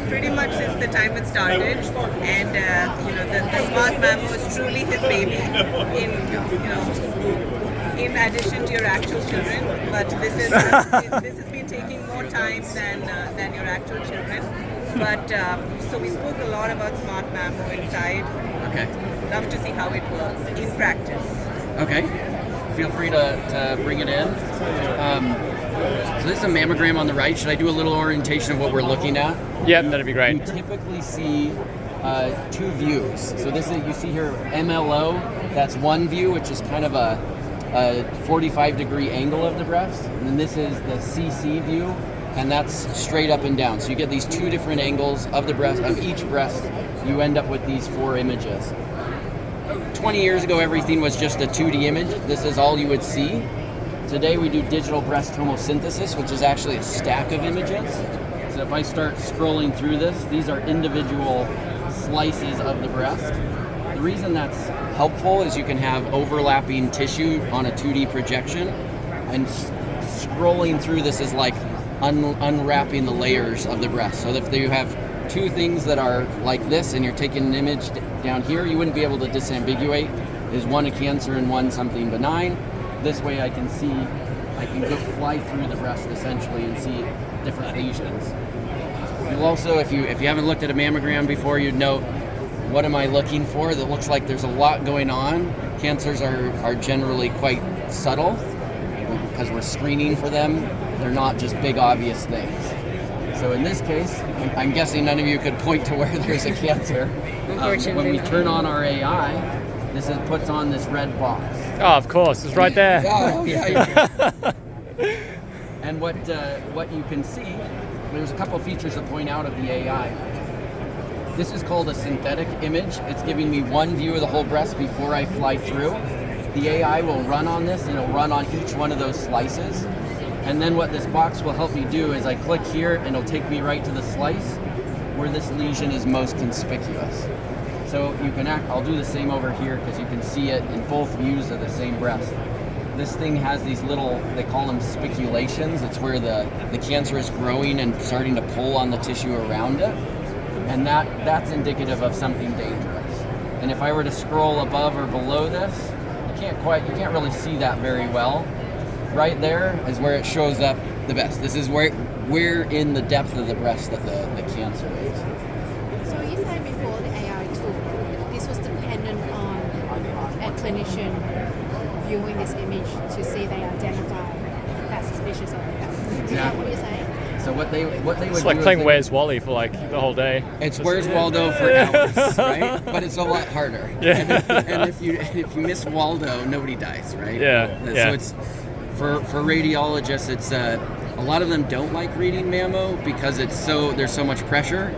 pretty much since the time it started, and the Smart Mammo is truly his baby. In addition to your actual children, but this has been taking more time than your actual children. But so we spoke a lot about Smart Mammo inside. Okay. Love to see how it works in practice. Okay. Feel free to bring it in. So this is a mammogram on the right. Should I do a little orientation of what we're looking at? Yeah, that'd be great. You typically see two views. So this is, you see here MLO, that's one view, which is kind of a 45-degree angle of the breast. And then this is the CC view, and that's straight up and down. So you get these two different angles of the breast, of each breast. You end up with these 4 images. 20 years ago, everything was just a 2D image. This is all you would see. Today we do digital breast tomosynthesis, which is actually a stack of images. So if I start scrolling through this, these are individual slices of the breast. The reason that's helpful is you can have overlapping tissue on a 2D projection, and scrolling through this is like unwrapping the layers of the breast. So if you have two things that are like this and you're taking an image down here, you wouldn't be able to disambiguate. Is one a cancer and one something benign? This way I can go fly through the breast essentially and see different lesions. You'll also, if you haven't looked at a mammogram before, you'd note, what am I looking for? That looks like there's a lot going on. Cancers are generally quite subtle because we're screening for them. They're not just big obvious things. So in this case, I'm guessing none of you could point to where there's a cancer. Unfortunately. When we turn on our AI, puts on this red box. Oh, of course, it's right there. Yeah. And what you can see, there's a couple features to point out of the AI. This is called a synthetic image. It's giving me one view of the whole breast before I fly through. The AI will run on this, and it'll run on each one of those slices. And then what this box will help me do is I click here, and it'll take me right to the slice where this lesion is most conspicuous. So you can I'll do the same over here because you can see it in both views of the same breast. This thing has these little, they call them spiculations. It's where the cancer is growing and starting to pull on the tissue around it. And that's indicative of something dangerous. And if I were to scroll above or below this, you can't really see that very well. Right there is where it shows up the best. This is where in the depth of the breast that the cancer is. So you said before the AI tool, this was dependent on a clinician viewing this image to see they identify that suspicious of it. Is that what you're saying? So what they would It's do like is playing they- Where's Wally for like the whole day. It's Where's Waldo for hours, right? But it's a lot harder. Yeah. And if you miss Waldo, nobody dies, right? Yeah, So yeah. it's for radiologists. It's a lot of them don't like reading mammo because there's so much pressure.